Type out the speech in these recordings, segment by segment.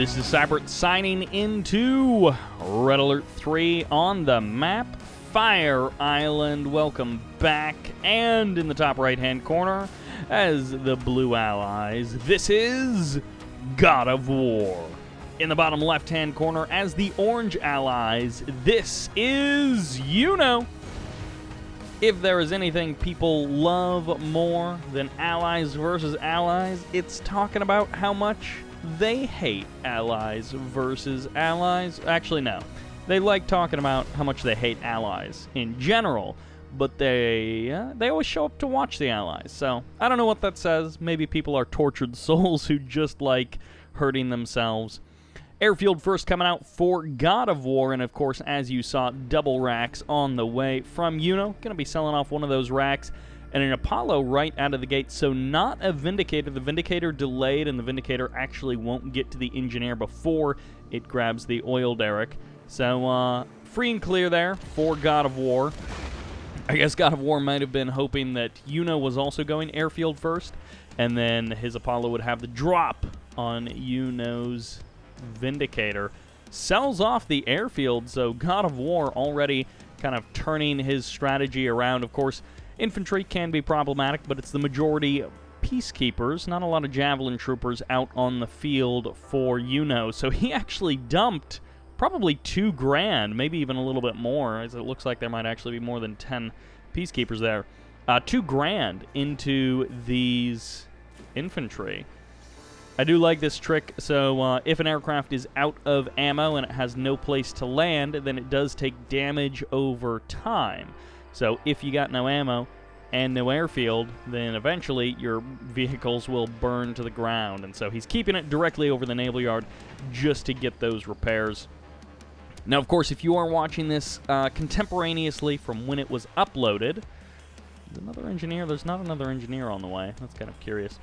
This is Sybert signing into Red Alert 3 on the map Fire Island. Welcome back, and in the top right-hand corner, as the blue allies, this is GoDofWaR. In the bottom left-hand corner, as the orange allies, this is YuNo. If there is anything people love more than allies versus allies, it's talking about how much they hate allies versus allies. Actually, no. They like talking about how much they hate allies in general, but they always show up to watch the allies. So, I don't know what that says. Maybe people are tortured souls who just like hurting themselves. Airfield first coming out for GoDofWaR, and of course, as you saw, double racks on the way from YuNo. Going to be selling off one of those racks, and an Apollo right out of the gate, so not a Vindicator. The Vindicator delayed, and the Vindicator actually won't get to the Engineer before it grabs the oil derrick. So, free and clear there for GoDofWaR. I guess GoDofWaR might have been hoping that YuNo was also going airfield first, and then his Apollo would have the drop on YuNo's Vindicator. Sells off the airfield, so GoDofWaR already kind of turning his strategy around. Of course, infantry can be problematic, but it's the majority peacekeepers, not a lot of javelin troopers out on the field for YuNo. So he actually dumped probably $2 grand, maybe even a little bit more, as it looks like there might actually be more than 10 peacekeepers there. $2 grand into these infantry. I do like this trick, so if an aircraft is out of ammo and it has no place to land, then it does take damage over time. So if you got no ammo and no airfield, then eventually your vehicles will burn to the ground. And so he's keeping it directly over the naval yard just to get those repairs. Now, of course, if you are watching this contemporaneously from when it was uploaded, there's another engineer. There's not another engineer on the way. That's kind of curious.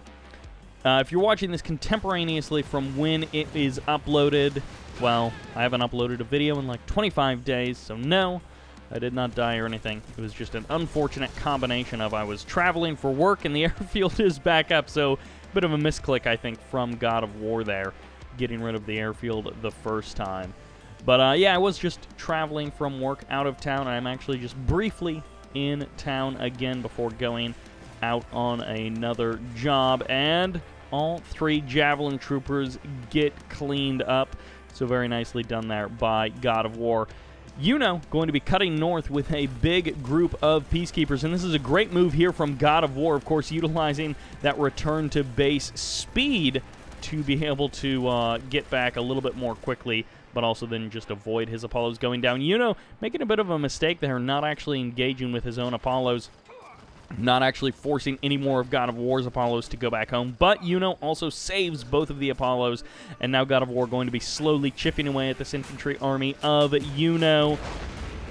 If you're watching this contemporaneously from when it is uploaded, well, I haven't uploaded a video in like 25 days, so no, I did not die or anything. It was just an unfortunate combination of I was traveling for work and the airfield is back up, so a bit of a misclick, I think, from GoDofWaR there, getting rid of the airfield the first time. But yeah, I was just traveling from work out of town, and I'm actually just briefly in town again before going out on another job, and all 3 javelin troopers get cleaned up. So very nicely done there by GoDofWaR. YuNo going to be cutting north with a big group of peacekeepers, and this is a great move here from GoDofWaR, of course, utilizing that return to base speed to be able to get back a little bit more quickly, but also then just avoid his Apollos going down. YuNo making a bit of a mistake there, not actually engaging with his own Apollos, not actually forcing any more of GoDofWaR's Apollos to go back home, but YuNo also saves both of the Apollos, and now GoDofWaR going to be slowly chipping away at this infantry army of YuNo,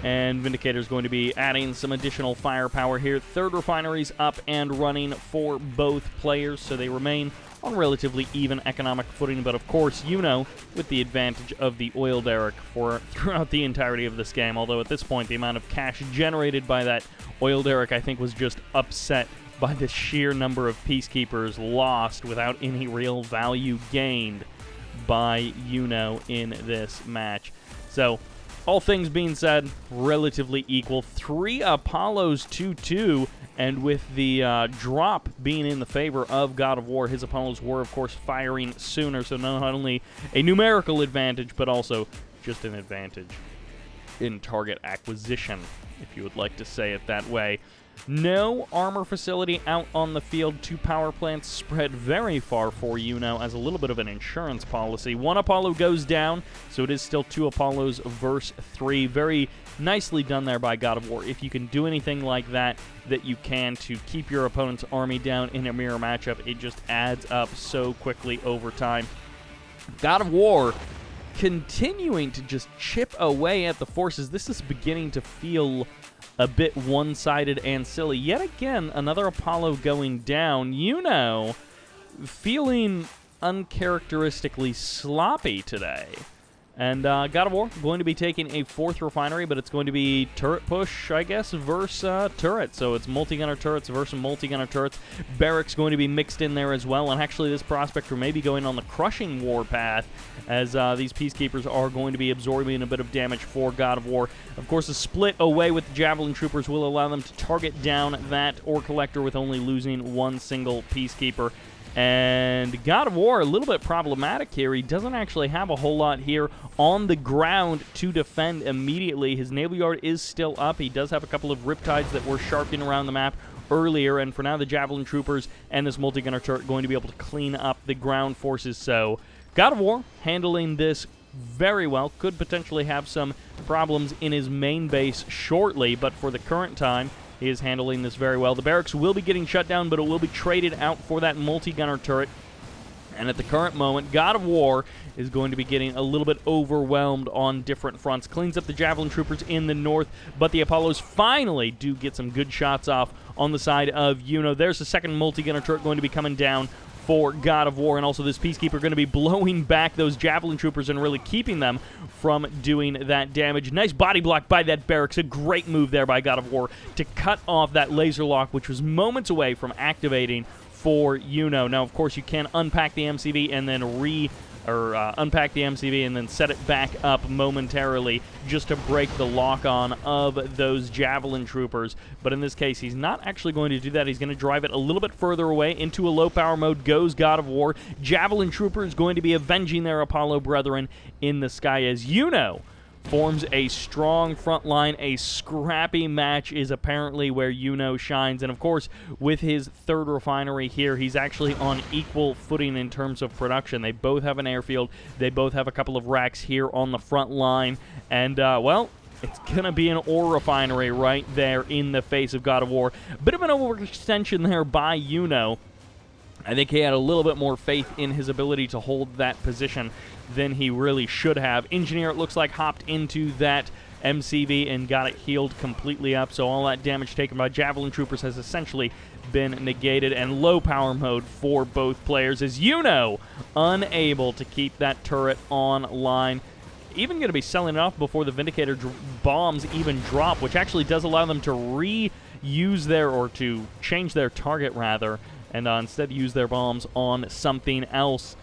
and Vindicator's going to be adding some additional firepower here. Third refinery's up and running for both players, so they remain on relatively even economic footing, but of course YuNo with the advantage of the oil derrick for throughout the entirety of this game, although at this point the amount of cash generated by that oil derrick I think was just upset by the sheer number of peacekeepers lost without any real value gained by YuNo in this match. So all things being said, relatively equal. 3 Apollos 2-2, and with the drop being in the favor of GoDofWaR, his Apollos were, of course, firing sooner, so not only a numerical advantage, but also just an advantage in target acquisition, if you would like to say it that way. No armor facility out on the field. 2 power plants spread very far for YuNo as a little bit of an insurance policy. 1 Apollo goes down, so it is still 2 Apollos versus 3. Very nicely done there by GoDofWaR. If you can do anything like that you can to keep your opponent's army down in a mirror matchup, it just adds up so quickly over time. GoDofWaR continuing to just chip away at the forces. This is beginning to feel a bit one-sided and silly. Yet again, another Apollo going down. YuNo feeling uncharacteristically sloppy today. And GoDofWaR going to be taking a 4th refinery, but it's going to be turret push, I guess, versus turret. So it's multi-gunner turrets versus multi-gunner turrets. Barracks going to be mixed in there as well. And actually, this Prospector may be going on the crushing war path, as these Peacekeepers are going to be absorbing a bit of damage for GoDofWaR. Of course, a split away with the Javelin Troopers will allow them to target down that Ore Collector with only losing one single Peacekeeper. And GoDofWaR, a little bit problematic here. He doesn't actually have a whole lot here on the ground to defend immediately. His Naval Yard is still up. He does have a couple of Riptides that were sharking around the map earlier, and for now the Javelin Troopers and this multi-gunner turret going to be able to clean up the ground forces. So GoDofWaR handling this very well. Could potentially have some problems in his main base shortly, but for the current time, he is handling this very well. The barracks will be getting shut down, but it will be traded out for that multi-gunner turret. And at the current moment, GoDofWaR is going to be getting a little bit overwhelmed on different fronts. Cleans up the Javelin Troopers in the north, but the Apollos finally do get some good shots off on the side of YuNo. There's the second multi-gunner turret going to be coming down for GoDofWaR, and also this Peacekeeper going to be blowing back those Javelin Troopers and really keeping them from doing that damage. Nice body block by that barracks. A great move there by GoDofWaR to cut off that laser lock, which was moments away from activating for YuNo. Now, of course, you can unpack the MCV and then unpack the MCV and then set it back up momentarily just to break the lock-on of those Javelin Troopers. But in this case, he's not actually going to do that. He's going to drive it a little bit further away. Into a low-power mode goes GoDofWaR. Javelin Trooper is going to be avenging their Apollo brethren in the sky as YuNo forms a strong front line. A scrappy match is apparently where YuNo shines. And of course, with his 3rd refinery here, he's actually on equal footing in terms of production. They both have an airfield. They both have a couple of racks here on the front line. And, well, it's going to be an ore refinery right there in the face of GoDofWaR. Bit of an overextension there by YuNo. I think he had a little bit more faith in his ability to hold that position than he really should have. Engineer, it looks like, hopped into that MCV and got it healed completely up, so all that damage taken by Javelin Troopers has essentially been negated, and low power mode for both players as YuNo unable to keep that turret online. Even going to be selling it off before the Vindicator bombs even drop, which actually does allow them to reuse their, or to change their target rather, and instead use their bombs on something else.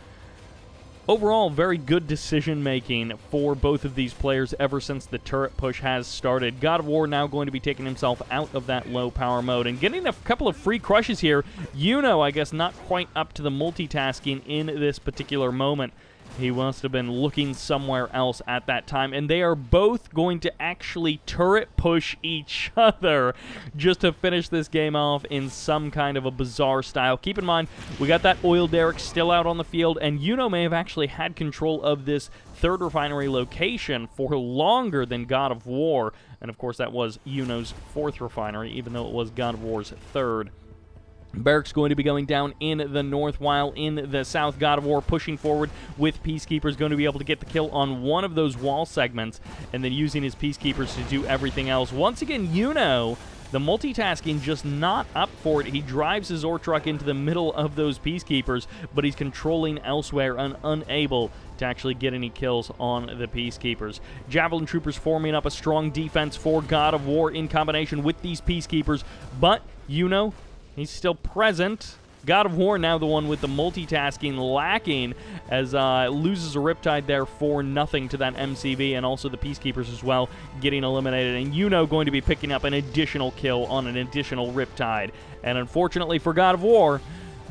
Overall, very good decision-making for both of these players ever since the turret push has started. GoDofWaR now going to be taking himself out of that low-power mode and getting a couple of free crushes here. YuNo, I guess, not quite up to the multitasking in this particular moment. He must have been looking somewhere else at that time, and they are both going to actually turret push each other just to finish this game off in some kind of a bizarre style. Keep in mind, we got that oil derrick still out on the field, and YuNo may have actually had control of this 3rd refinery location for longer than GoDofWaR, and of course that was YuNo's 4th refinery, even though it was GoDofWar's 3rd. Barracks going to be going down in the north, while in the south, GoDofWaR pushing forward with Peacekeepers, going to be able to get the kill on one of those wall segments, and then using his Peacekeepers to do everything else. Once again, YuNo, the multitasking just not up for it. He drives his ore truck into the middle of those Peacekeepers, but he's controlling elsewhere and unable to actually get any kills on the Peacekeepers. Javelin Troopers forming up a strong defense for GoDofWaR in combination with these Peacekeepers, but YuNo, he's still present. GoDofWaR now the one with the multitasking lacking, as loses a Riptide there for nothing to that MCV, and also the Peacekeepers as well getting eliminated. And YuNo going to be picking up an additional kill on an additional Riptide. And unfortunately for GoDofWaR,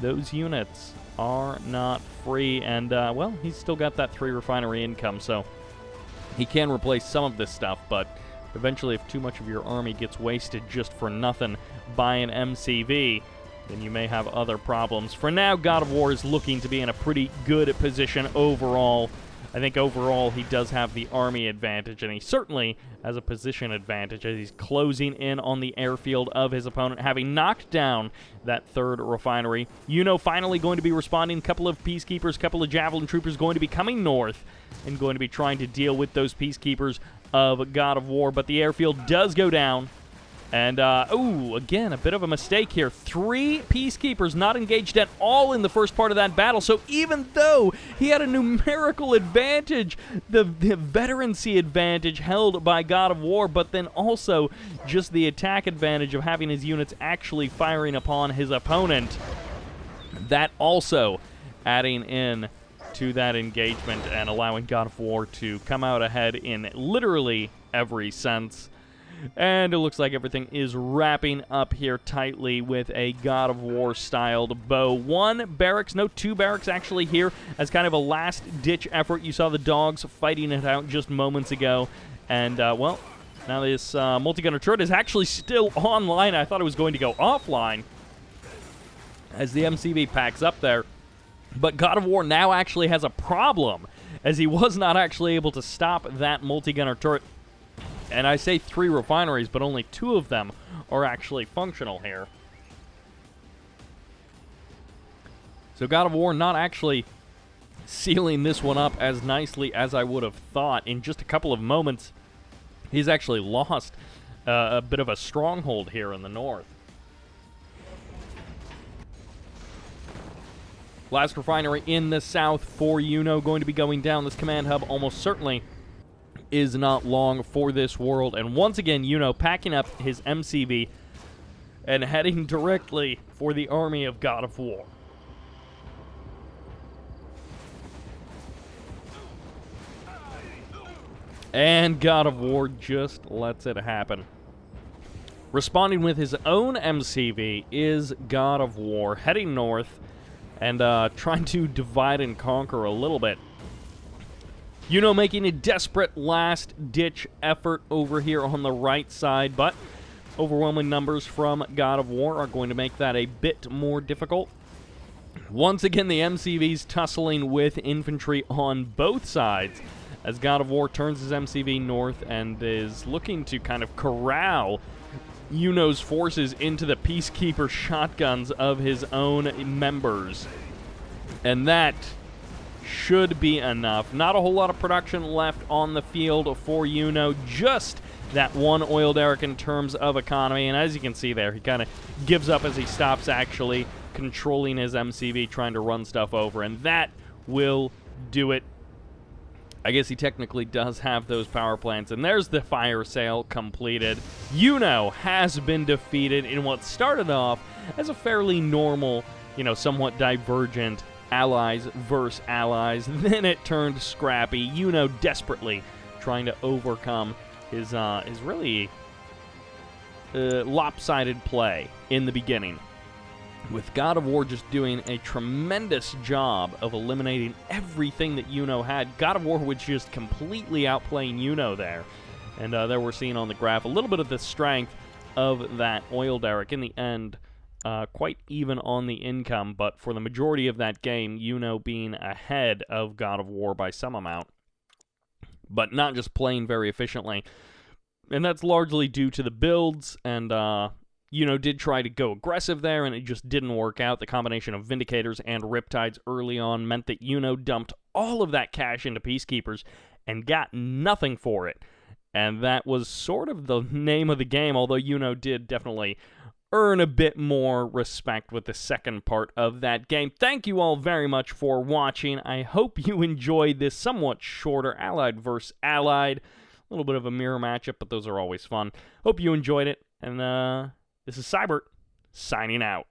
those units are not free. And, well, he's still got that 3 refinery income, so he can replace some of this stuff, but eventually if too much of your army gets wasted just for nothing by an MCV, then you may have other problems. For now, GoDofWaR is looking to be in a pretty good position overall. I think overall he does have the army advantage, and he certainly has a position advantage as he's closing in on the airfield of his opponent, having knocked down that 3rd refinery. YuNo finally going to be responding. A couple of Peacekeepers, a couple of Javelin Troopers going to be coming north and going to be trying to deal with those Peacekeepers of GoDofWaR, but the airfield does go down. And, ooh, again, a bit of a mistake here. 3 Peacekeepers not engaged at all in the first part of that battle. So even though he had a numerical advantage, the veterancy advantage held by GoDofWaR, but then also just the attack advantage of having his units actually firing upon his opponent, that also adding in to that engagement and allowing GoDofWaR to come out ahead in literally every sense. And it looks like everything is wrapping up here tightly with a GoDofWaR-styled bow. 1 barracks, no, 2 barracks actually here as kind of a last-ditch effort. You saw the dogs fighting it out just moments ago. And, well, now this multi-gunner turret is actually still online. I thought it was going to go offline as the MCV packs up there. But GoDofWaR now actually has a problem, as he was not actually able to stop that multi-gunner turret. And I say 3 refineries, but only 2 of them are actually functional here. So GoDofWaR not actually sealing this one up as nicely as I would have thought. In just a couple of moments, he's actually lost a bit of a stronghold here in the north. Last refinery in the south for YuNo going to be going down. This command hub almost certainly is not long for this world. And once again, YuNo packing up his MCV and heading directly for the army of GoDofWaR. And GoDofWaR just lets it happen. Responding with his own MCV is GoDofWaR, heading north and trying to divide and conquer a little bit. YuNo making a desperate last-ditch effort over here on the right side, but overwhelming numbers from GoDofWaR are going to make that a bit more difficult. Once again, the MCV's tussling with infantry on both sides as GoDofWaR turns his MCV north and is looking to kind of corral YuNo's forces into the Peacekeeper shotguns of his own members. And that should be enough. Not a whole lot of production left on the field for YuNo. Just that 1 oil derrick in terms of economy. And as you can see there, he kind of gives up as he stops actually controlling his MCV, trying to run stuff over. And that will do it. I guess he technically does have those power plants. And there's the fire sale completed. YuNo has been defeated in what started off as a fairly normal, somewhat divergent allies versus allies. Then it turned scrappy. YuNo desperately trying to overcome his really lopsided play in the beginning, with GoDofWaR just doing a tremendous job of eliminating everything that YuNo had. GoDofWaR was just completely outplaying YuNo there. And there we're seeing on the graph a little bit of the strength of that oil derrick in the end. Quite even on the income, but for the majority of that game, YuNo being ahead of GoDofWaR by some amount, but not just playing very efficiently. And that's largely due to the builds, and YuNo did try to go aggressive there, and it just didn't work out. The combination of Vindicators and Riptides early on meant that YuNo dumped all of that cash into Peacekeepers and got nothing for it. And that was sort of the name of the game, although YuNo did definitely earn a bit more respect with the second part of that game. Thank you all very much for watching. I hope you enjoyed this somewhat shorter Allied versus Allied. A little bit of a mirror matchup, but those are always fun. Hope you enjoyed it, and this is Sybert, signing out.